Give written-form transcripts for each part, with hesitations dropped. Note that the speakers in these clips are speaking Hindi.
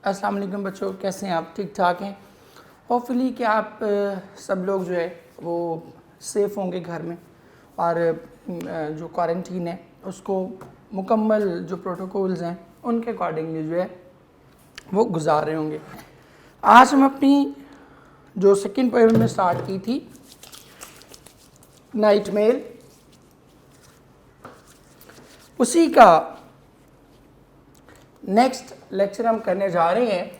अस्सलाम वालेकुम बच्चों, कैसे हैं आप? ठीक ठाक हैं? होपफुली कि आप सब लोग जो है वो सेफ़ होंगे घर में और जो क्वारंटीन है उसको मुकम्मल जो प्रोटोकॉल्स हैं उनके अकॉर्डिंगली जो है वो गुजार रहे होंगे। आज हम अपनी जो सेकंड पोएम में स्टार्ट की थी नाइट मेल, उसी का नेक्स्ट लेक्चर हम करने जा रहे हैं।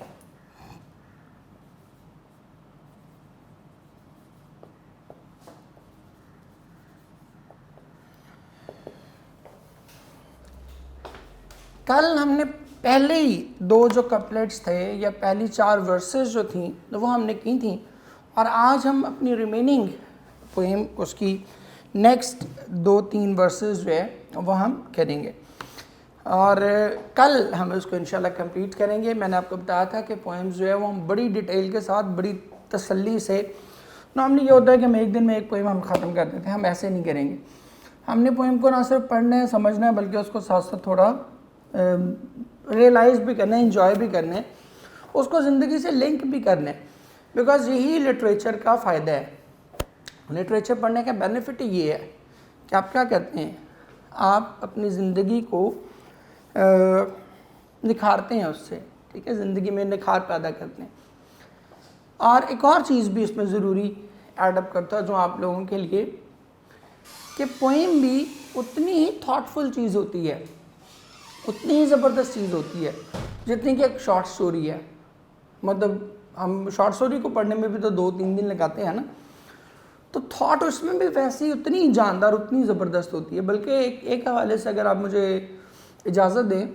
कल हमने पहले ही दो जो कपलेट्स थे या पहली 4 वर्सेस जो थी वो हमने की थी और आज हम अपनी रिमेनिंग पोएम उसकी नेक्स्ट 2-3 वर्सेस जो है वो हम करेंगे और कल हम उसको इंशाल्लाह कंप्लीट करेंगे। मैंने आपको बताया था कि पोएम्स जो है वो हम बड़ी डिटेल के साथ बड़ी तसल्ली से, नॉर्मली ये होता है कि हम एक दिन में एक पोएम हम ख़त्म कर देते हैं, हम ऐसे नहीं करेंगे। हमने पोएम को ना सिर्फ पढ़ना है समझना है बल्कि उसको साथ साथ थोड़ा रियलाइज़ भी करना है, इंजॉय भी करना है, उसको ज़िंदगी से लिंक भी करना है, बिकॉज़ यही लिटरेचर का फ़ायदा है। लिटरेचर पढ़ने का बेनिफिट ये है कि आप क्या करते हैं, आप अपनी ज़िंदगी को निखारते हैं उससे, ठीक है, ज़िंदगी में निखार पैदा करते हैं। और एक और चीज़ भी इसमें ज़रूरी एडअप करता है जो आप लोगों के लिए, कि पोएम भी उतनी ही थॉटफुल चीज़ होती है, उतनी ही ज़बरदस्त चीज़ होती है जितनी कि एक शॉर्ट स्टोरी है। मतलब हम शॉर्ट स्टोरी को पढ़ने में भी तो 2-3 दिन लगाते हैं ना, तो थॉट उसमें भी वैसी उतनी जानदार, उतनी ज़बरदस्त होती है। बल्कि एक हवाले से अगर आप मुझे इजाज़त दें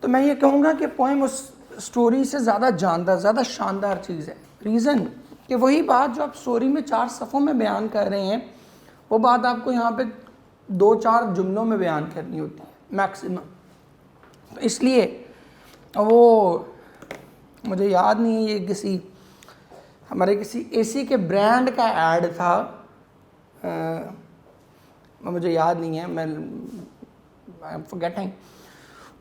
तो मैं ये कहूँगा कि पोएम उस स्टोरी से ज़्यादा जानदार, ज़्यादा शानदार चीज़ है। रीज़न कि वही बात जो आप स्टोरी में 4 सफ़ों में बयान कर रहे हैं वो बात आपको यहाँ पे 2-4 जुमलों में बयान करनी होती है मैक्सिमम। तो इसलिए वो मुझे याद नहीं है, ये हमारे किसी एसी के ब्रांड का ऐड था, मुझे याद नहीं है, मैं आई एम फॉरगेटिंग।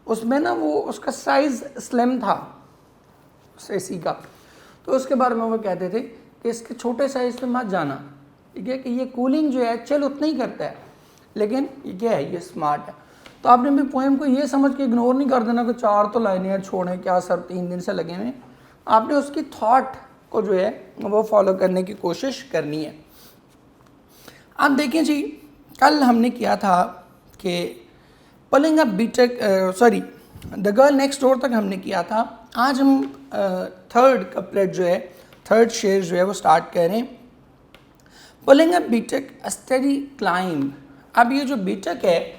उसमें ना वो उसका साइज़ स्लिम था उस एसी का, तो उसके बारे में वो कहते थे कि इसके छोटे साइज़ पे मत जाना, ठीक है, कि ये कूलिंग जो है चल उतना ही करता है लेकिन ये क्या है, ये स्मार्ट है। तो आपने भी पोएम को ये समझ के इग्नोर नहीं कर देना कि 4 तो लाइनें हैं, छोड़ें क्या सर 3 दिन से लगे हुए। आपने उसकी थॉट को जो है वो फॉलो करने की कोशिश करनी है। आप देखें जी, कल हमने किया था कि pulling up B Tech the girl next door तक हमने किया था। आज हम थर्ड कपलेट जो है, थर्ड शेर जो है वो स्टार्ट कर रहे हैं। Pulling up B Tech a steady climb. अब ये जो बीटेक है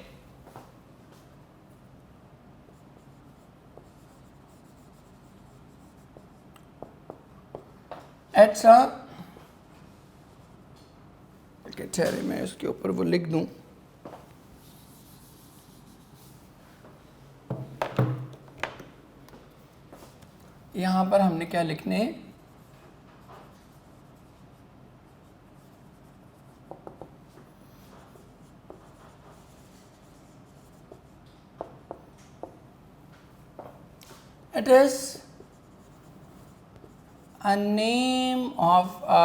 एट्स अ, ठहरे मैं इसके ऊपर वो लिख दूं, यहाँ पर हमने क्या लिखने, it is a name of a,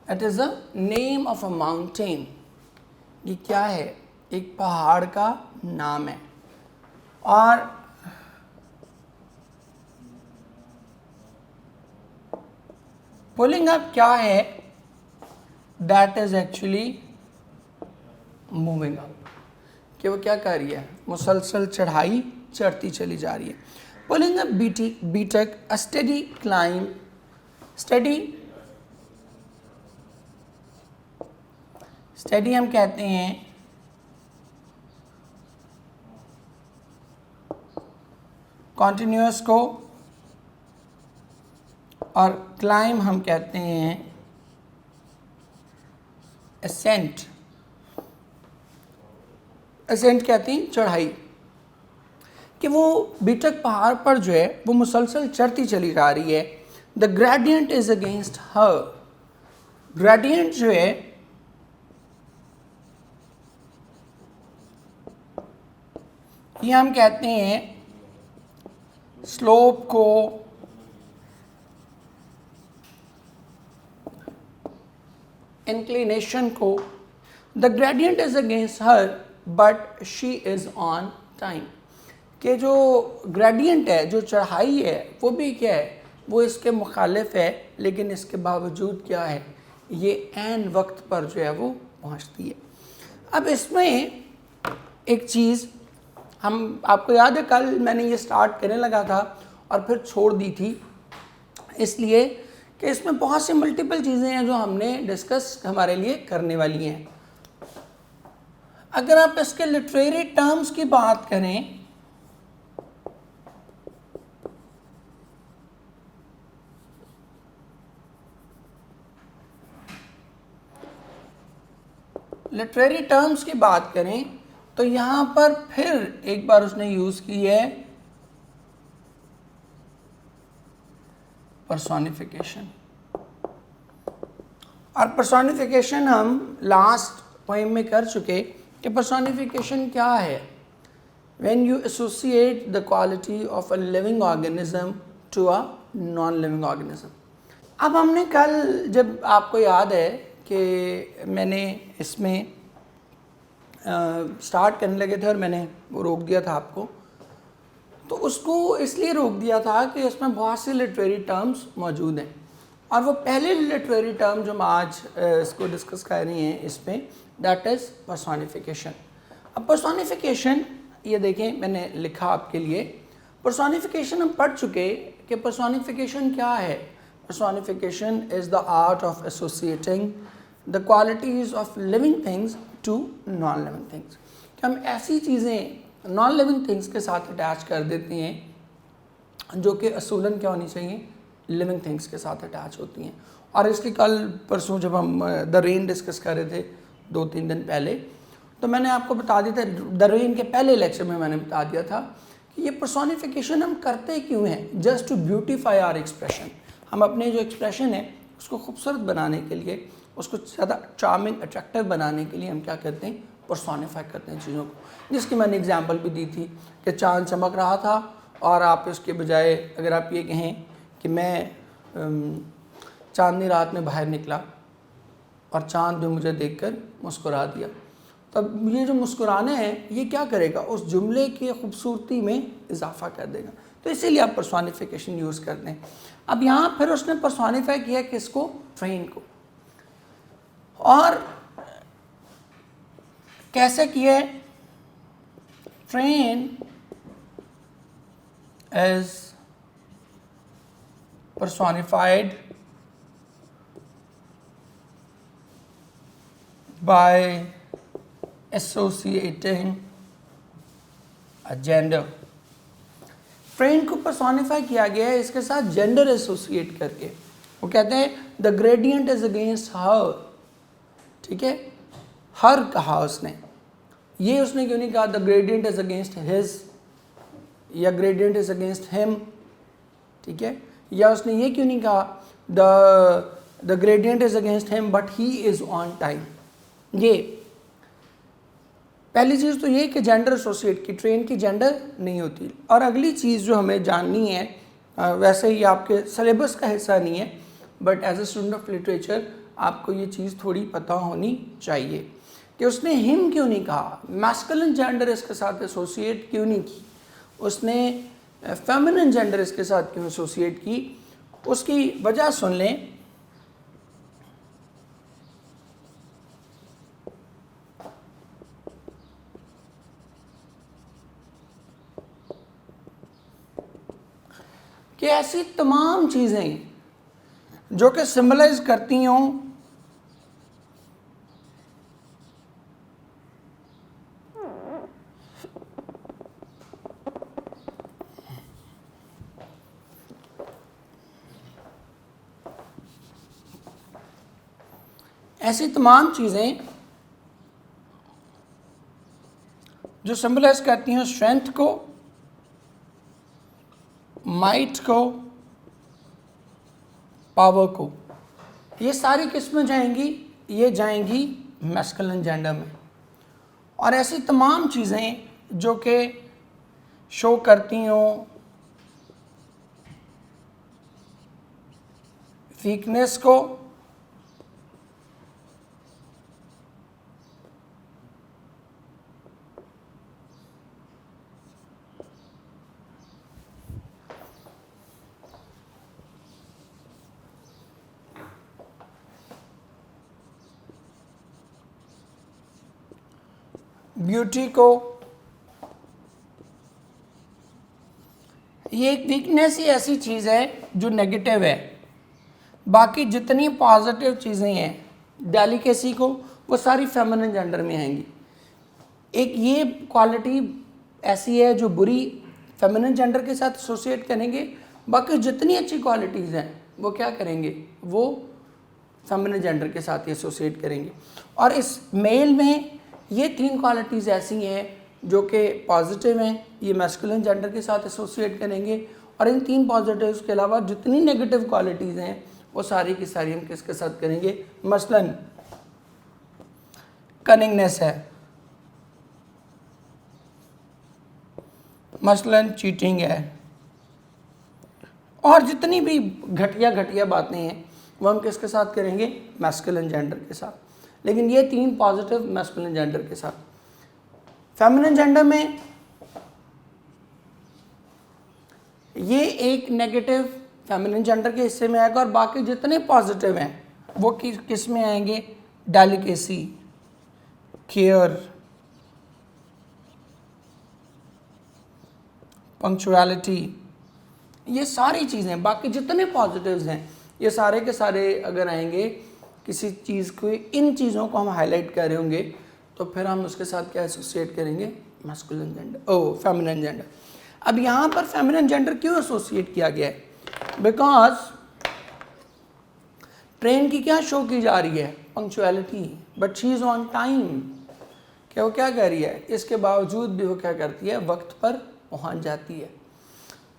it is a name of a mountain। ये क्या है, एक पहाड़ का नाम है। और पुलिंग अप क्या है, that is actually moving up, कि वो क्या कर रही है, मुसलसल चढ़ाई चढ़ती चली जा रही है। Pulling up B Tech a study climb. Study हम कहते हैं कॉन्टिन्यूअस को, और क्लाइंब हम कहते हैं असेंट। असेंट कहते हैं चढ़ाई, कि वो बीटक पहाड़ पर जो है वो मुसलसल चढ़ती चली जा रही है। The gradient is against her. Gradient जो है ये हम कहते हैं स्लोप को इंक्लिनेशन को, the gradient is against her but she is on time, कि जो ग्रेडियंट है, जो चढ़ाई है, वो भी क्या है, वो इसके मुखालिफ है, लेकिन इसके बावजूद क्या है, ये ऐन वक्त पर जो है वो पहुंचती है। अब इसमें एक चीज़ हम, आपको याद है कल मैंने ये स्टार्ट करने लगा था और फिर छोड़ दी थी, इसलिए कि इसमें बहुत सी मल्टीपल चीज़ें हैं जो हमने डिस्कस हमारे लिए करने वाली हैं। अगर आप इसके लिटरेरी टर्म्स की बात करें, लिटरेरी टर्म्स की बात करें तो यहाँ पर फिर एक बार उसने यूज़ की है पर्सोनिफिकेशन। और पर्सोनिफिकेशन हम लास्ट पोएम में कर चुके कि पर्सोनिफिकेशन क्या है, when you associate the quality of a living organism to a non living organism. अब हमने कल, जब आपको याद है कि मैंने इसमें स्टार्ट करने लगे थे और मैंने वो रोक दिया था आपको, तो उसको इसलिए रोक दिया था कि इसमें बहुत से लिटरेरी टर्म्स मौजूद हैं, और वो पहले लिटरेरी टर्म जो हम आज इसको डिस्कस कर रहे हैं इसमें, दैट इज़ पर्सोनिफिकेशन। अब पर्सोनिफिकेशन, ये देखें मैंने लिखा आपके लिए, पर्सोनिफिकेशन हम पढ़ चुके कि पर्सोनिफिकेशन क्या है। Personification is the art of associating the qualities of living things to non living things, कि हम ऐसी चीज़ें नॉन लिविंग थिंग्स के साथ अटैच कर देते हैं जो कि असूलन क्या होनी चाहिए, लिविंग थिंग्स के साथ अटैच होती हैं। और इसके कल परसों जब हम द रेन डिस्कस कर रहे थे 2-3 दिन पहले, तो मैंने आपको बता दिया था, द रेन के पहले लेक्चर में मैंने बता दिया था कि ये पर्सोनिफिकेशन हम करते क्यों हैं, just to beautify our expression. हम अपने जो एक्सप्रेशन है उसको खूबसूरत बनाने के लिए, उसको ज़्यादा चार्मिंग अट्रैक्टिव बनाने के लिए हम क्या करते हैं, पर्सोनिफाई करते हैं चीज़ों को। जिसकी मैंने एग्जांपल भी दी थी कि चांद चमक रहा था और आप इसके बजाय अगर आप ये कहें कि मैं चांदनी रात में बाहर निकला और चांद ने मुझे देखकर मुस्कुरा दिया, तब ये जो मुस्कुराना है ये क्या करेगा, उस जुमले की खूबसूरती में इजाफा कर देगा। तो इसीलिए आप पर्सोनिफिकेशन यूज़ करते हैं। अब यहाँ फिर उसने पर्सोनिफाई किया किसको, ट्रेन को। और कैसे किया, train is personified by associating a gender। Train को पर्सोनिफाई किया गया है इसके साथ जेंडर एसोसिएट करके। वो कहते हैं the gradient is against her, ठीक है, हर कहा उसने, ये उसने क्यों नहीं कहा the gradient is against his या ग्रेडियंट इज अगेंस्ट हिम, ठीक है, या उसने ये क्यों नहीं कहा the gradient is against him but he is on time. ये पहली चीज़ तो ये कि जेंडर एसोसिएट की, ट्रेन की जेंडर नहीं होती। और अगली चीज़ जो हमें जाननी है, वैसे ही आपके सिलेबस का हिस्सा नहीं है, but as a student of literature आपको ये चीज़ थोड़ी पता होनी चाहिए कि उसने हिम क्यों नहीं कहा, मैस्कुलिन जेंडर इसके साथ एसोसिएट क्यों नहीं की, उसने फेमिनिन जेंडर इसके साथ क्यों एसोसिएट की। उसकी वजह सुन लें। कि ऐसी तमाम चीज़ें जो कि सिंबलाइज करती हों ऐसी तमाम चीज़ें जो सिंबलाइज करती हैं स्ट्रेंथ को, माइट को, पावर को, ये सारी किस में जाएंगी, ये जाएंगी मैस्कुलिन जेंडर में। और ऐसी तमाम चीज़ें जो कि शो करती हों वीकनेस को, ब्यूटी को। ये एक वीकनेस ही ऐसी चीज़ है जो नेगेटिव है, बाकी जितनी पॉजिटिव चीज़ें हैं डेलिकेसी को, वो सारी फेमिनिन जेंडर में आएंगी। एक ये क्वालिटी ऐसी है जो बुरी फेमिनिन जेंडर के साथ एसोसिएट करेंगे, बाकी जितनी अच्छी क्वालिटीज़ हैं वो क्या करेंगे, वो फेमिनिन जेंडर के साथ ही एसोसिएट करेंगे। और इस मेल में ये 3 क्वालिटीज़ ऐसी हैं जो कि पॉजिटिव हैं, ये मैस्कुलिन जेंडर के साथ एसोसिएट करेंगे। और इन 3 पॉजिटिव्स के अलावा जितनी नेगेटिव क्वालिटीज़ हैं वो सारी की सारी हम किसके साथ करेंगे, मसलन कनिंगनेस है, मसलन चीटिंग है, और जितनी भी घटिया बातें हैं वो हम किसके साथ करेंगे, मैस्कुलिन जेंडर के साथ। लेकिन ये 3 पॉजिटिव मैस्कुलिन जेंडर के साथ। फेमिनिन जेंडर में ये एक नेगेटिव फेमिनिन जेंडर के हिस्से में आएगा, और बाकी जितने पॉजिटिव हैं वो किस में आएंगे, डेलिकेसी, केयर, पंक्चुअलिटी, ये सारी चीज़ें, बाकी जितने पॉजिटिव्स हैं ये सारे के सारे अगर आएंगे किसी चीज़ को, इन चीज़ों को हम हाईलाइट कर रहे होंगे तो फिर हम उसके साथ क्या एसोसिएट करेंगे, मैस्कुलिन जेंडर, फेमिनिन जेंडर। अब यहाँ पर फेमिनिन जेंडर क्यों एसोसिएट किया गया है, बिकॉज ट्रेन की क्या शो की जा रही है, punctuality, but she is on time. क्या वो क्या कर रही है, इसके बावजूद भी वो क्या करती है, वक्त पर पहुँच जाती है।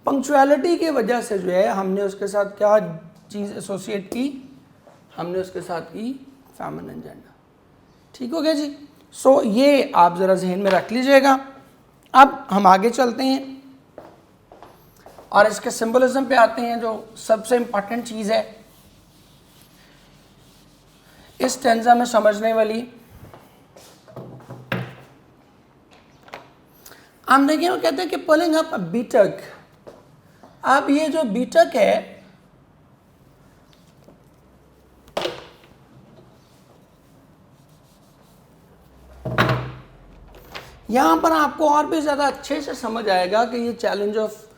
पंक्चुअलिटी की वजह से जो है हमने उसके साथ क्या चीज़ एसोसिएट की, हमने उसके साथ की फेमिनिन जेंडर। ठीक हो गया जी। सो ये आप ज़रा जहन में रख लीजिएगा। अब हम आगे चलते हैं और इसके सिंबलिज्म पे आते हैं, जो सबसे इम्पॉर्टेंट चीज़ है इस स्टैंजा में समझने वाली। हम देखिए वो कहते हैं कि पुलिंग अप बीटक। अब ये जो बीटक है यहाँ पर आपको और भी ज़्यादा अच्छे से समझ आएगा कि ये चैलेंज ऑफ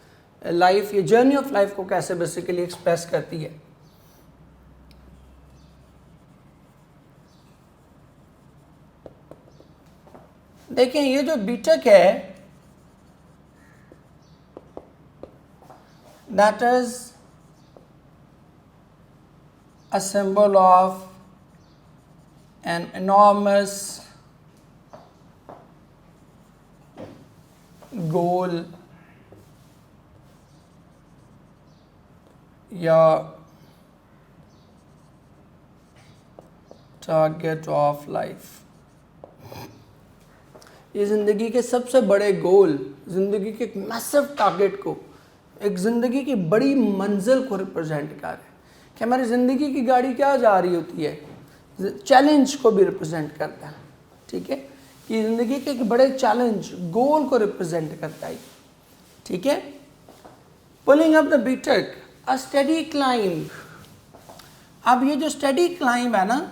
लाइफ, ये जर्नी ऑफ लाइफ को कैसे बेसिकली एक्सप्रेस करती है। देखिए ये जो बीटक है that is a symbol of an enormous goal या टारगेट ऑफ लाइफ। ये ज़िंदगी के सबसे बड़े गोल, ज़िंदगी के एक मैसिव टारगेट को, एक ज़िंदगी की बड़ी मंजिल को रिप्रेजेंट कर रहा है कि हमारी ज़िंदगी की गाड़ी क्या जा रही होती है, चैलेंज को भी रिप्रेजेंट करता है। ठीक है, कि ज़िंदगी के एक बड़े चैलेंज, गोल को रिप्रेजेंट करता है। ठीक है, pulling up the Beattock, a study climb. अब ये जो स्टडी क्लाइंब है ना,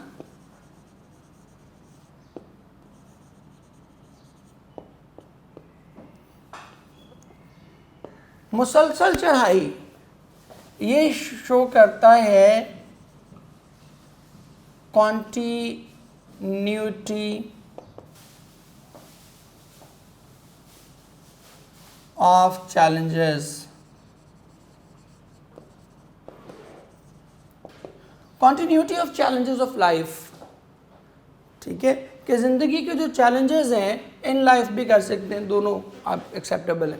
मुसलसल चढ़ाई, ये शो करता है continuity of challenges. Continuity of challenges of life. ठीक है, कि ज़िंदगी के जो चैलेंजेस हैं, इन लाइफ भी कर सकते हैं, दोनों आप एक्सेप्टेबल है।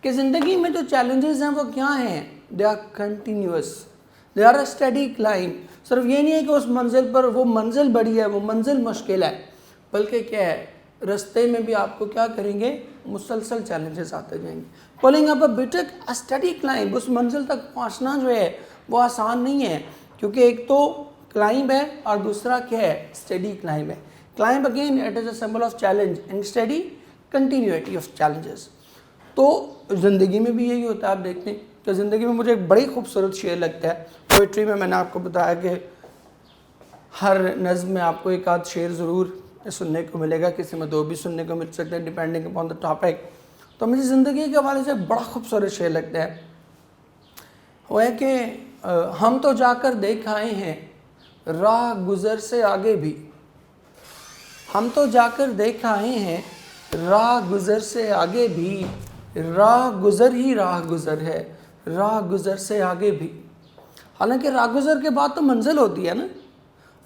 कि ज़िंदगी में जो चैलेंजेस हैं वो क्या हैं, they are continuous, they are a study climb. सिर्फ ये नहीं है कि उस मंजिल पर वो मंजिल बड़ी है, वो मंजिल मुश्किल है, बल्कि क्या है, रास्ते में भी आपको क्या करेंगे, मुसलसल चैलेंजेस आते जाएंगे। Pulling up a B Tech a study climb, उस मंजिल तक पहुंचना जो है वो आसान नहीं है, क्योंकि एक तो क्लाइंब है और दूसरा क्या है, स्टडी क्लाइंब है। Climb again it is a symbol of challenge and study continuity of challenges. तो ज़िंदगी में भी यही होता है। आप देखते हैं कि ज़िंदगी में मुझे एक बड़ी खूबसूरत शेर लगता है पोइट्री में। मैंने आपको बताया कि हर नज़्म में आपको एक आध शेर ज़रूर सुनने को मिलेगा, किसी में 2 भी सुनने को मिल सकते हैं डिपेंडिंग अपॉन द टॉपिक। तो मुझे ज़िंदगी के हवाले से बड़ा खूबसूरत शेर लगता है, वो है कि हम तो जाकर देख आए हैं राह गुज़र से आगे भी, हम तो जाकर देख आए हैं राह गुज़र से आगे भी, राह गुज़र ही राह गुज़र है, राह गुज़र से आगे भी। हालांकि राह गुज़र के बाद तो मंजिल होती है ना,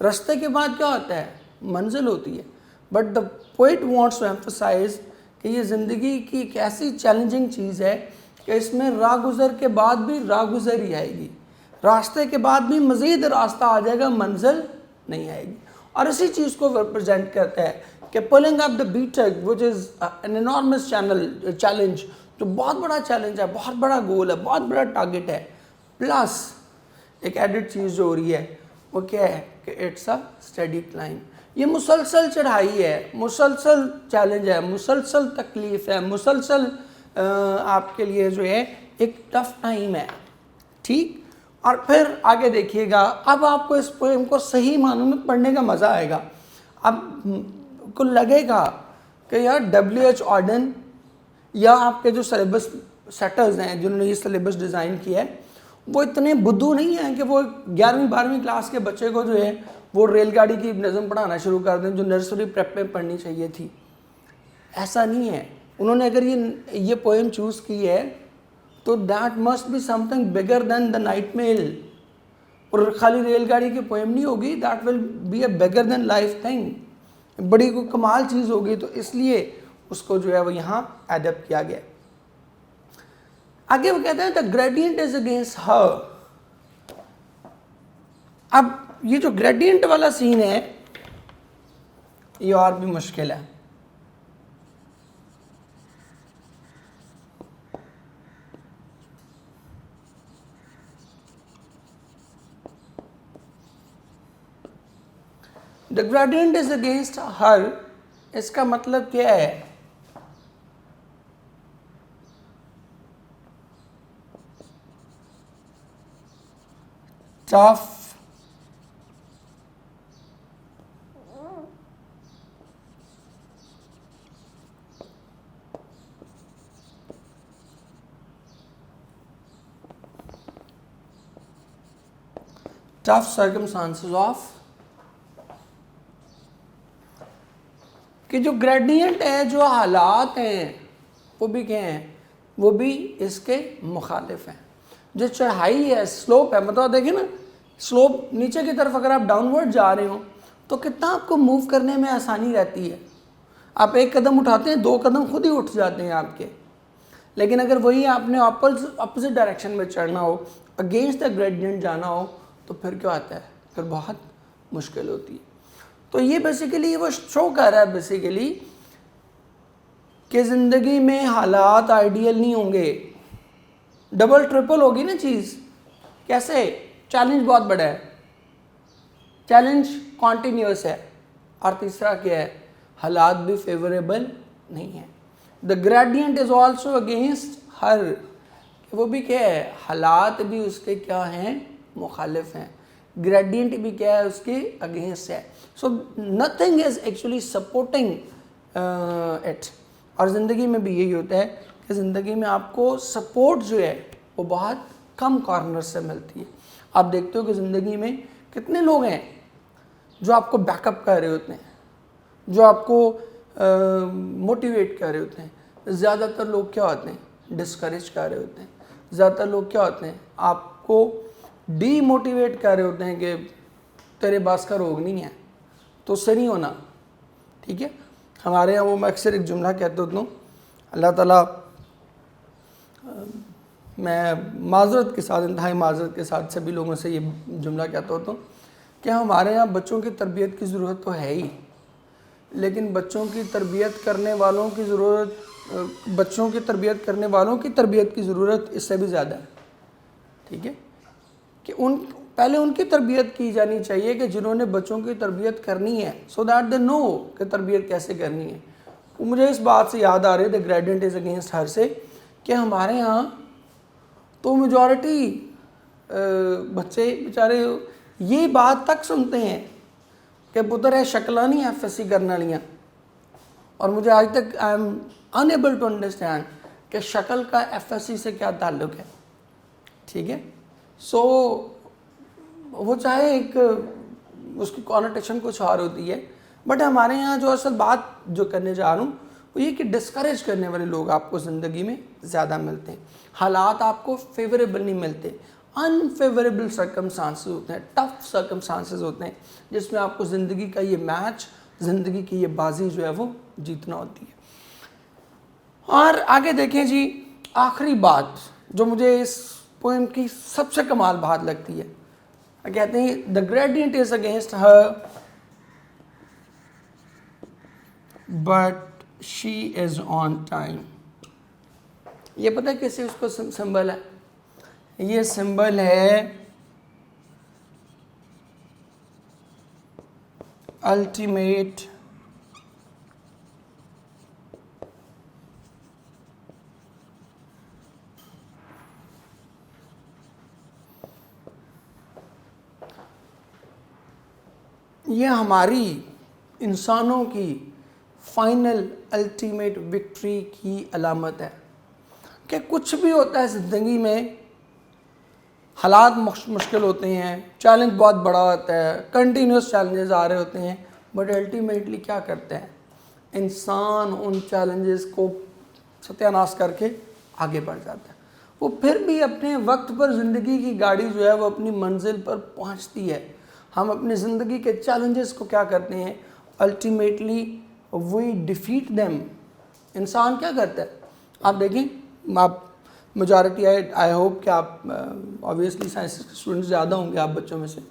रास्ते के बाद क्या होता है, मंजिल होती है। But the poet wants to emphasise कि ये ज़िंदगी की एक ऐसी चैलेंजिंग चीज़ है कि इसमें राह गुज़र के बाद भी राह गुज़र ही आएगी, रास्ते के बाद भी मज़ीद रास्ता आ जाएगा, मंजिल नहीं आएगी। और इसी चीज़ को रिप्रेजेंट करता है कि pulling up the B Tech which is an enormous challenge, जो बहुत बड़ा चैलेंज है, बहुत बड़ा गोल है, बहुत बड़ा टारगेट है, प्लस एक एडिड चीज़ जो हो रही है वो क्या है कि इट्स अ स्टडी क्लाइंब। ये मुसलसल चढ़ाई है, मुसलसल चैलेंज है, मुसलसल तकलीफ़ है, मुसलसल आपके लिए जो है एक टफ टाइम है, ठीक। और फिर आगे देखिएगा, अब आपको इस पोएम को सही मानों में पढ़ने का मज़ा आएगा। अब को लगेगा कि यार W.H. ऑर्डन या आपके जो सिलेबस सेटर्स हैं जिन्होंने ये सिलेबस डिज़ाइन किया है, वो इतने बुद्धू नहीं हैं कि वो 11वीं 12वीं क्लास के बच्चे को जो है वो रेलगाड़ी की नज़म पढ़ाना शुरू कर दें जो नर्सरी प्रेप में पढ़नी चाहिए थी। ऐसा नहीं है। उन्होंने अगर ये पोएम चूज़ की है तो that must be something bigger than the night mail. और खाली रेलगाड़ी की पोएम नहीं होगी, that will be a bigger than life thing, बड़ी कोई कमाल चीज़ होगी। तो इसलिए उसको जो है वो यहाँ एडप्ट किया गया। आगे वो कहते हैं the gradient is against her. अब ये जो ग्रेडियंट वाला सीन है ये और भी मुश्किल है। The gradient is against her, इसका मतलब क्या है? टफ टफ सर्कमस्टांसेस ऑफ, कि जो ग्रेडियंट है, जो हालात हैं वो भी क्या हैं, वो भी इसके मुखालिफ हैं। जो चढ़ाई है, स्लोप है, मतलब देखिए ना, स्लोप नीचे की तरफ अगर आप डाउनवर्ड जा रहे हो तो कितना आपको मूव करने में आसानी रहती है। आप एक कदम उठाते हैं, 2 कदम खुद ही उठ जाते हैं आपके। लेकिन अगर वही आपने अपोजिट डायरेक्शन में चढ़ना हो, अगेंस्ट द ग्रेडियंट जाना हो, तो फिर क्या आता है, फिर बहुत मुश्किल होती है। तो ये बेसिकली वो शो कर रहा है बेसिकली कि ज़िंदगी में हालात आइडियल नहीं होंगे, डबल ट्रिपल होगी ना चीज़। कैसे? चैलेंज बहुत बड़ा है, चैलेंज कॉन्टीन्यूस है, और तीसरा क्या है, हालात भी फेवरेबल नहीं है। The gradient is also against her, वो भी क्या है, हालात भी उसके क्या हैं, मुखालिफ हैं। ग्रेडियंट भी क्या है, उसके अगेंस्ट है। So nothing is actually supporting it. और ज़िंदगी में भी यही होता है कि ज़िंदगी में आपको सपोर्ट जो है वो बहुत कम कॉर्नर से मिलती है। आप देखते हो कि ज़िंदगी में कितने लोग हैं जो आपको बैकअप कर रहे होते हैं, जो आपको मोटिवेट कर रहे होते हैं। ज़्यादातर लोग क्या होते हैं, डिस्करेज कर रहे होते हैं। ज़्यादातर लोग क्या होते हैं, आपको डीमोटिवेट कर रहे होते हैं कि तेरे पास का रोग नहीं है, तो उससे नहीं होना, ठीक है। हमारे यहाँ वो मैं अक्सर एक जुमला कहता हूँ, अल्लाह ताला, मैं माज़रत के साथ, इंतहाई माज़रत के साथ सभी लोगों से ये जुमला कहता होता हूँ कि हमारे यहाँ बच्चों की तरबियत की ज़रूरत तो है ही, लेकिन बच्चों की तरबियत करने वालों की ज़रूरत बच्चों की तरबियत करने वालों की तरबियत की ज़रूरत इससे भी ज़्यादा है। ठीक है, कि पहले उनकी तरबियत की जानी चाहिए कि जिन्होंने बच्चों की तरबियत करनी है, सो दैट दे नो कि तरबियत कैसे करनी है। मुझे इस बात से याद आ रही है the gradient is against her से, कि हमारे यहाँ तो मेजॉरिटी बच्चे बेचारे ये बात तक सुनते हैं कि पुत्र है शक्ला नहीं FSC करने वालियाँ, और मुझे आज तक I am unable to understand कि शक्ल का FSC से क्या ताल्लुक़ है। ठीक है, सो वो चाहे एक उसकी कॉनोटेशन कुछ और होती है, बट हमारे यहाँ जो असल बात जो करने जा रहा हूँ वो ये कि डिस्करेज करने वाले लोग आपको ज़िंदगी में ज़्यादा मिलते हैं। हालात आपको फेवरेबल नहीं मिलते, अनफेवरेबल सर्कमस्टांसेस होते हैं, टफ सर्कमस्टांसेस होते हैं, जिसमें आपको ज़िंदगी का ये मैच, ज़िंदगी की ये बाजी जो है वो जीतना होती है। और आगे देखें जी, आखिरी बात जो मुझे इस पोएम की सबसे कमाल बात लगती है, कहते हैं the gradient is against her but she is on time. ये पता है कैसे उसको सिंबल है? ये सिंबल है अल्टीमेट ये हमारी इंसानों की फाइनल अल्टीमेट विक्ट्री की अलामत है कि कुछ भी होता है ज़िंदगी में, हालात मुश्किल होते हैं, चैलेंज बहुत बड़ा होता है, कंटिन्यूस चैलेंजेस आ रहे होते हैं, बट अल्टीमेटली क्या करते हैं इंसान? उन चैलेंजेस को सत्यानाश करके आगे बढ़ जाता है। वो फिर भी अपने वक्त पर ज़िंदगी की गाड़ी जो है वो अपनी मंजिल पर पहुंचती है। हम अपनी ज़िंदगी के चैलेंजेस को क्या करते हैं? Ultimately we defeat them. इंसान क्या करता है? आप देखें, आप मेजॉरिटी आई होप कि आप ऑब्वियसली साइंस के स्टूडेंट्स ज़्यादा होंगे आप बच्चों में से।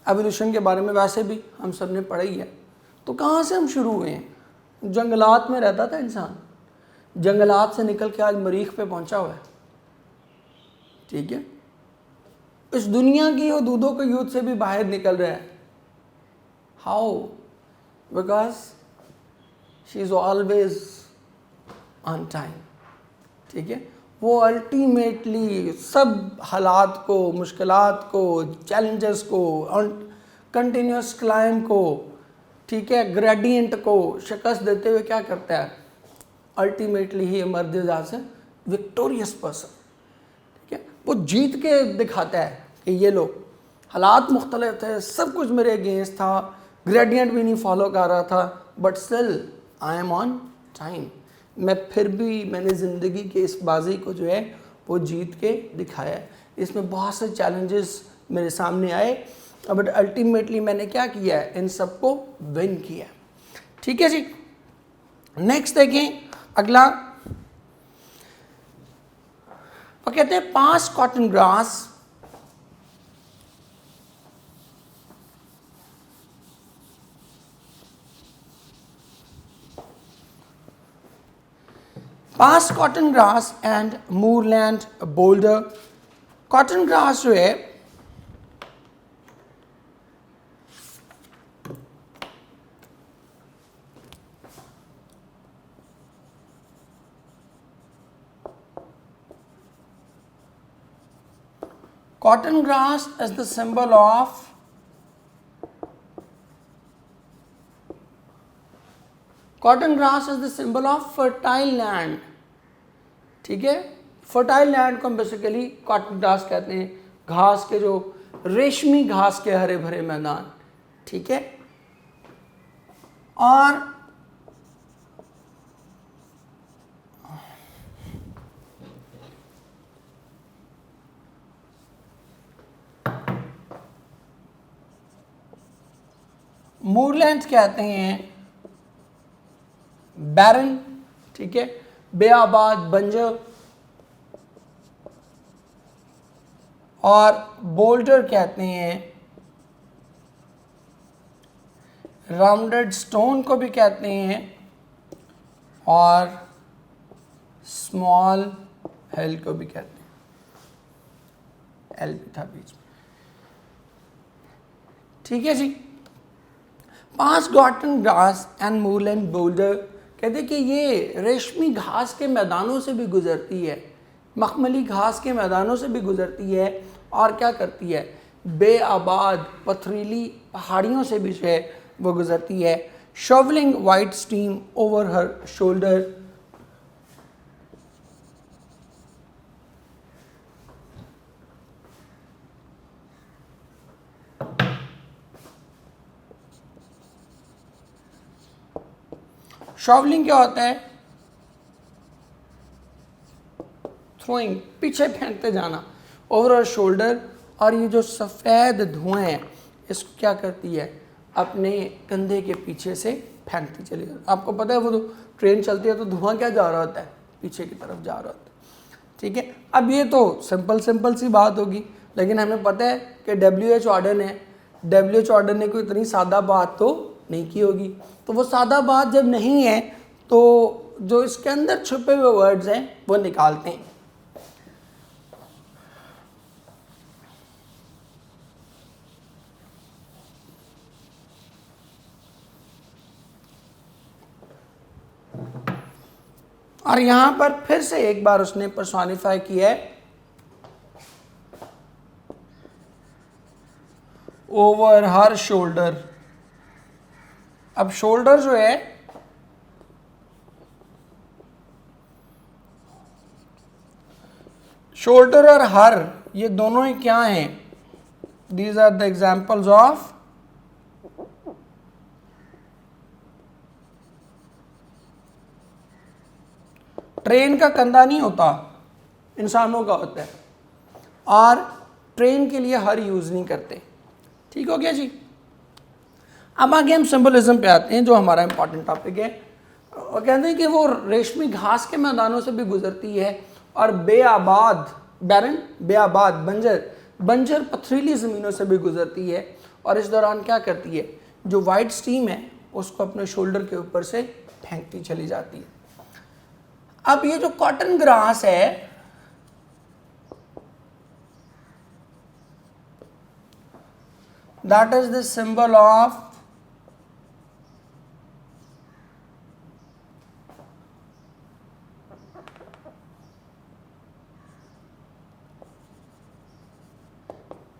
एवोल्यूशन के बारे में वैसे भी हम सब ने पढ़ा ही है। तो कहाँ से हम शुरू हुए हैं? जंगलात में रहता था इंसान, जंगलात से निकल के आज मरीख पे पहुंचा हुआ है। ठीक है, इस दुनिया की हदूदों के युद्ध से भी बाहर निकल रहा है। How? Because she is always on time. ठीक है, वो अल्टीमेटली सब हालात को, मुश्किलात को, चैलेंजेस को, कंटिन्यूस क्लाइम को, ठीक है, ग्रेडियंट को शिकस्त देते हुए क्या करता है? Ultimately he emerges as a victorious person. ठीक है, वो जीत के दिखाता है कि ये लो, हालात मुख्तलिफ थे, सब कुछ मेरे अगेंस्ट था, ग्रेडियंट भी नहीं फॉलो कर रहा था, but still I am on time. मैंने ज़िंदगी के इस बाजी को जो है वो जीत के दिखाया है। इसमें बहुत से चैलेंजेस मेरे सामने आए, बट अल्टीमेटली मैंने क्या किया है? इन सबको विन किया। ठीक है जी, नेक्स्ट देखें अगला। वो कहते हैं past cotton grass past cotton grass and moorland boulder. Cotton grass जो है cotton grass is the symbol of fertile land। ठीक है, फर्टाइल लैंड को हम बेसिकली कॉटन ग्रास कहते हैं, घास के जो रेशमी घास के हरे भरे मैदान। ठीक है, और मूरलैंड कहते हैं बैरन, ठीक है, बेआबाद, बंजर। और बोल्डर कहते हैं, राउंडेड स्टोन को भी कहते हैं और स्मॉल हेल को भी कहते हैं, एल भी था बीच में। ठीक है जी। Past cotton grass and moorland boulder, कहते कि ये रेशमी घास के मैदानों से भी गुजरती है, मखमली घास के मैदानों से भी गुजरती है, और क्या करती है, बेआबाद पथरीली पहाड़ियों से भी जो है वो गुजरती है। Shovelling white steam over her shoulder, shovelling क्या होता है, थ्रोइंग, पीछे फेंकते जाना, ओवर हर शोल्डर, और ये जो सफ़ेद धुएं हैं इसको क्या करती है, अपने कंधे के पीछे से फेंकती चली जाती। आपको पता है वो तो ट्रेन चलती है तो धुआं क्या जा रहा होता है, पीछे की तरफ जा रहा होता है। ठीक है, अब ये तो सिंपल सी बात होगी, लेकिन हमें पता है कि WHO ऑर्डर है, WHO ऑर्डर ने कोई इतनी सादा बात तो नहीं की होगी। तो वो सादा बात जब नहीं है तो जो इसके अंदर छुपे हुए वर्ड्स हैं वो निकालते हैं। और यहां पर फिर से एक बार उसने पर्सोनिफाई किया है, ओवर हर शोल्डर। अब शोल्डर जो है शोल्डर और हर ये दोनों ही क्या हैं, these are the examples of train का कंधा नहीं होता, इंसानों का होता है, और ट्रेन के लिए हर यूज नहीं करते। ठीक हो गया जी। अब आगे हम सिंबलिज्म पे आते हैं जो हमारा इंपॉर्टेंट टॉपिक है। वो कहते हैं कि वो रेशमी घास के मैदानों से भी गुजरती है और बेआबाद, बैरन, बेआबाद, बंजर पथरीली ज़मीनों से भी गुजरती है, और इस दौरान क्या करती है, जो वाइट स्टीम है उसको अपने शोल्डर के ऊपर से फेंकती चली जाती है। अब ये जो कॉटन ग्रास है, that is the symbol of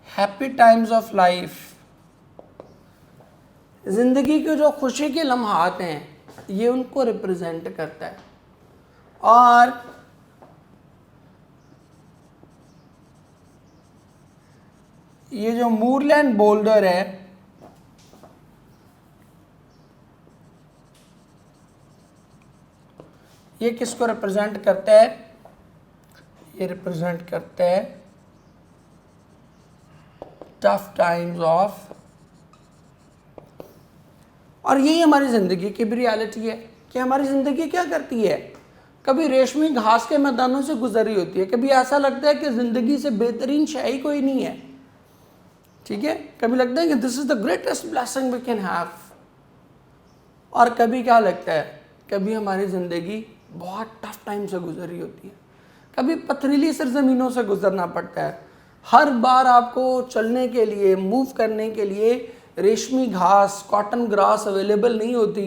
happy times of life. जिंदगी के जो खुशी के लम्हात हैं ये उनको रिप्रेजेंट करता है। और ये जो मूरलैंड बोल्डर है ये किसको रिप्रेजेंट करता है, ये रिप्रेजेंट करता है टफ टाइम्स ऑफ। और यही हमारी ज़िंदगी की भी रियलिटी है कि हमारी ज़िंदगी क्या करती है, कभी रेशमी घास के मैदानों से गुजर रही होती है, कभी ऐसा लगता है कि ज़िंदगी से बेहतरीन शय कोई नहीं है। ठीक है, कभी लगता है कि this is the greatest blessing we can have, और कभी क्या लगता है, कभी हमारी ज़िंदगी बहुत टफ टाइम से गुजर रही होती है, कभी पथरीली सरजमीनों से गुजरना पड़ता है। हर बार आपको चलने के लिए, मूव करने के लिए रेशमी घास, कॉटन ग्रास अवेलेबल नहीं होती।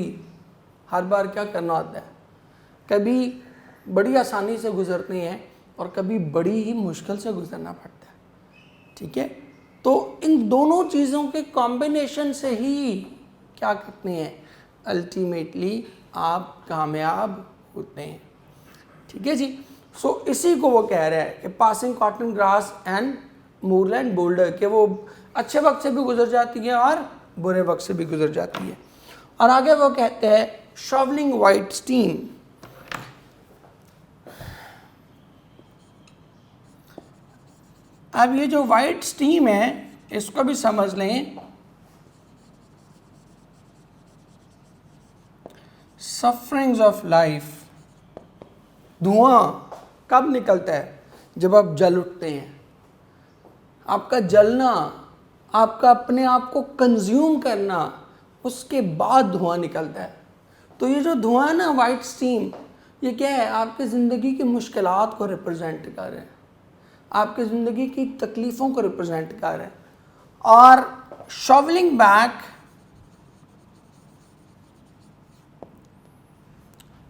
हर बार क्या करना होता है, कभी बड़ी आसानी से गुजरते हैं और कभी बड़ी ही मुश्किल से गुजरना पड़ता है। ठीक है, तो इन दोनों चीज़ों के कॉम्बिनेशन से ही क्या करते हैं, अल्टीमेटली आप कामयाब होते हैं। ठीक है जी। सो इसी को वो कह रहा है कि passing cotton grass and moorland boulder, के वो अच्छे वक्त से भी गुजर जाती है और बुरे वक्त से भी गुजर जाती है। और आगे वो कहते हैं शॉवलिंग वाइट स्टीम। अब ये जो वाइट स्टीम है इसको भी समझ लें, सफरिंग्स ऑफ लाइफ। धुआं कब निकलता है, जब आप जल उठते हैं। आपका जलना, आपका अपने आप को कंज्यूम करना, उसके बाद धुआं निकलता है। तो ये जो धुआं है ना, वाइट स्टीम, ये क्या है? आपकी ज़िंदगी की मुश्किलात को रिप्रेजेंट कर रहे हैं, आपकी ज़िंदगी की तकलीफ़ों को रिप्रेजेंट कर रहे हैं। और शॉवलिंग बैक,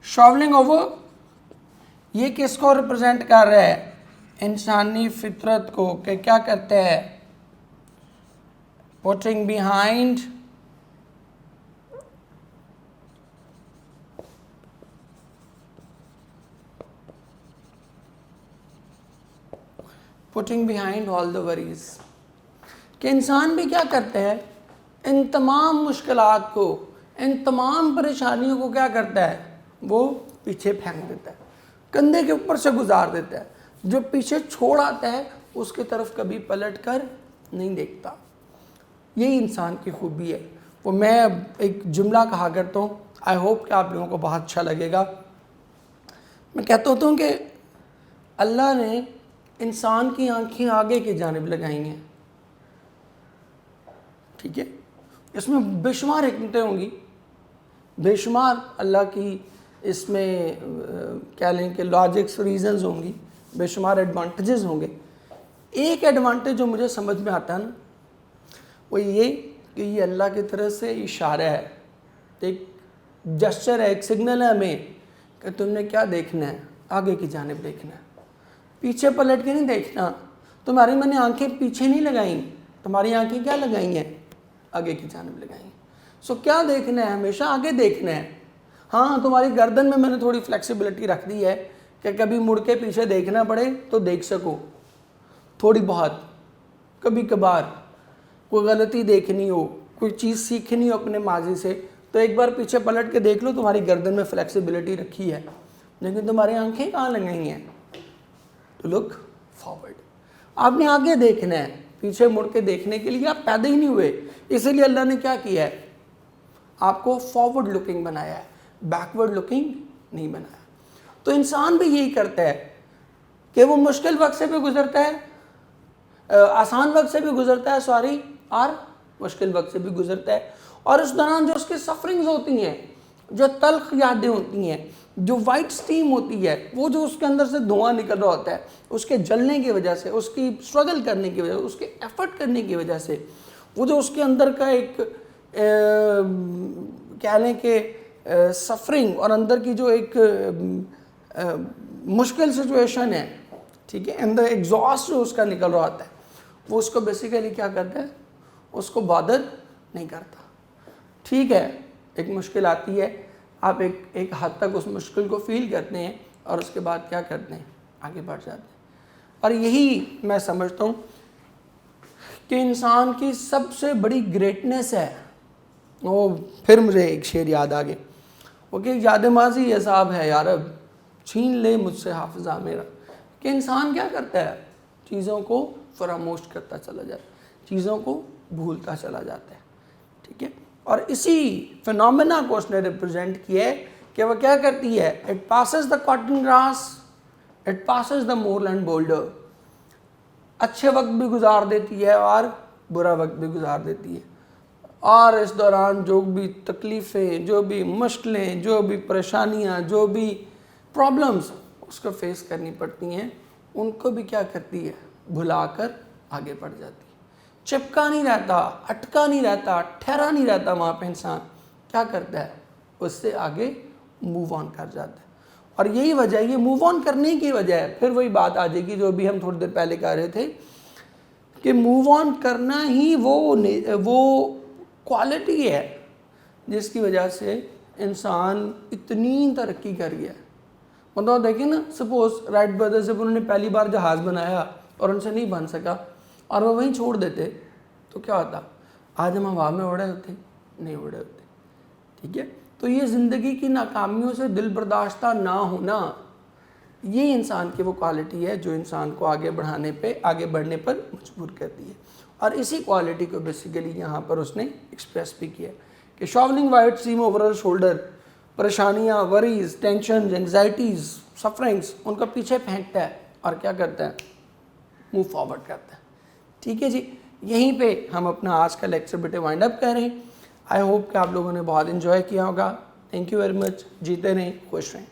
शॉवलिंग ओवर, ये किसको रिप्रेजेंट कर रहा है? इंसानी फितरत को। कि क्या करते हैं? Putting behind putting behind all the worries. कि इंसान भी क्या करते हैं? इन तमाम मुश्किलात को, इन तमाम परेशानियों को क्या करता है? वो पीछे फेंक देता है, कंधे के ऊपर से गुजार देता है। जो पीछे छोड़ आता है उसकी तरफ कभी पलट कर नहीं देखता। यही इंसान की खूबी है। वो मैं अब एक जुमला कहा करता हूँ, आई होप कि आप लोगों को बहुत अच्छा लगेगा। मैं कहता होता हूँ कि अल्लाह ने इंसान की आंखें आगे की जानिब लगाई हैं, ठीक है? इसमें बेशुमार हिकमतें होंगी, बेशुमार अल्लाह की इसमें क्या लें कि लॉजिक्स, रीजंस होंगी, बेशुमार एडवांटेजेस होंगे। एक एडवांटेज जो मुझे समझ में आता है ना, वो ये कि ये अल्लाह की तरफ से इशारा है, एक जस्चर है, एक सिग्नल है हमें कि तुमने क्या देखना है? आगे की जानिब देखना है, पीछे पलट के नहीं देखना। तुम्हारी मैंने आंखें पीछे नहीं लगाई, तुम्हारी आंखें क्या लगाई हैं? आगे की जानिब लगाई हैं। सो क्या देखना है? हमेशा आगे देखना है। हाँ, तुम्हारी गर्दन में मैंने थोड़ी फ्लेक्सिबिलिटी रख दी है कि कभी मुड़ के पीछे देखना पड़े तो देख सको, थोड़ी बहुत। कभी कभार कोई गलती देखनी हो, कोई चीज़ सीखनी हो अपने माजी से, तो एक बार पीछे पलट के देख लो, तुम्हारी गर्दन में फ्लेक्सिबिलिटी रखी है। लेकिन तुम्हारी आंखें कहाँ लगाई हैं? To look forward. आपने आगे देखना है, पीछे मुड़ के देखने के लिए आप पैदा ही नहीं हुए। इसीलिए अल्लाह ने क्या किया है? आपको फॉरवर्ड लुकिंग बनाया है, बैकवर्ड लुकिंग नहीं बनाया। तो इंसान भी यही करता है कि वो मुश्किल वक्त से भी गुजरता है, आसान वक्त से भी गुजरता है, सॉरी, और मुश्किल वक्त से भी गुजरता है। और उस दौरान जो उसकी सफरिंग्स होती हैं, जो तल्ख यादें होती हैं, जो वाइट स्टीम होती है, वो जो उसके अंदर से धुआं निकल रहा होता है, उसके जलने की वजह से, उसकी स्ट्रगल करने की वजह से, उसके एफर्ट करने की वजह से, वो जो उसके अंदर का एक कह लें कि सफरिंग और अंदर की जो एक मुश्किल सिचुएशन है, ठीक है, अंदर एग्जॉस्ट जो उसका निकल रहा होता है, वो उसको बेसिकली क्या करता है? उसको बॉदर नहीं करता। ठीक है, एक मुश्किल आती है, आप एक हद तक उस मुश्किल को फील करते हैं और उसके बाद क्या करते हैं? आगे बढ़ जाते हैं। और यही मैं समझता हूँ कि इंसान की सबसे बड़ी ग्रेटनेस है। वो फिर मुझे एक शेर याद आ गया, वो कि याद माजी ये साहब है यार, अब छीन ले मुझसे हाफिज़ा मेरा। कि इंसान क्या करता है? चीज़ों को फरामोश करता चला जाता है, चीज़ों को भूलता चला जाता है, ठीक है। और इसी फिनोमेना को उसने रिप्रेजेंट किया है कि वह क्या करती है? It passes the cotton grass, it passes the moorland boulder. अच्छे वक्त भी गुजार देती है और बुरा वक्त भी गुजार देती है। और इस दौरान जो भी तकलीफ़ें, जो भी मुश्किलें, जो भी परेशानियां, जो भी प्रॉब्लम्स उसको फेस करनी पड़ती हैं, उनको भी क्या करती है? भुलाकर आगे बढ़ जाती है। चिपका नहीं रहता, अटका नहीं रहता, ठहरा नहीं रहता वहाँ पे। इंसान क्या करता है? उससे आगे मूव ऑन कर जाता है। और यही वजह, ये मूव ऑन करने की वजह है, फिर वही बात आ जाएगी जो भी हम थोड़ी देर पहले कह रहे थे कि मूव ऑन करना ही वो क्वालिटी है जिसकी वजह से इंसान इतनी तरक्की कर गया। मतलब देखिए ना, सपोज राइट ब्रदर्स, जब उन्होंने पहली बार जहाज़ बनाया और उनसे नहीं बन सका और वो वहीं छोड़ देते तो क्या होता? आज हम हवा में उड़े होते? नहीं उड़े होते, ठीक है। तो ये ज़िंदगी की नाकामियों से दिल बर्दाश्ता ना होना, ये इंसान की वो क्वालिटी है जो इंसान को आगे बढ़ने पर मजबूर करती है। और इसी क्वालिटी को बेसिकली यहाँ पर उसने एक्सप्रेस भी किया कि शॉवलिंग वाइट स्टीम ओवर शोल्डर, परेशानियाँ, वरीज, टेंशन, एंग्जाइटीज़, सफरिंग्स, उनका पीछे फेंकता है और क्या करता है? मूव फॉरवर्ड करता है। ठीक है जी, यहीं पे हम अपना आज का लेक्चर बेटे वाइंड अप कर रहे हैं। आई होप कि आप लोगों ने बहुत इन्जॉय किया होगा। Thank you very much. जीते रहें, खुश रहें।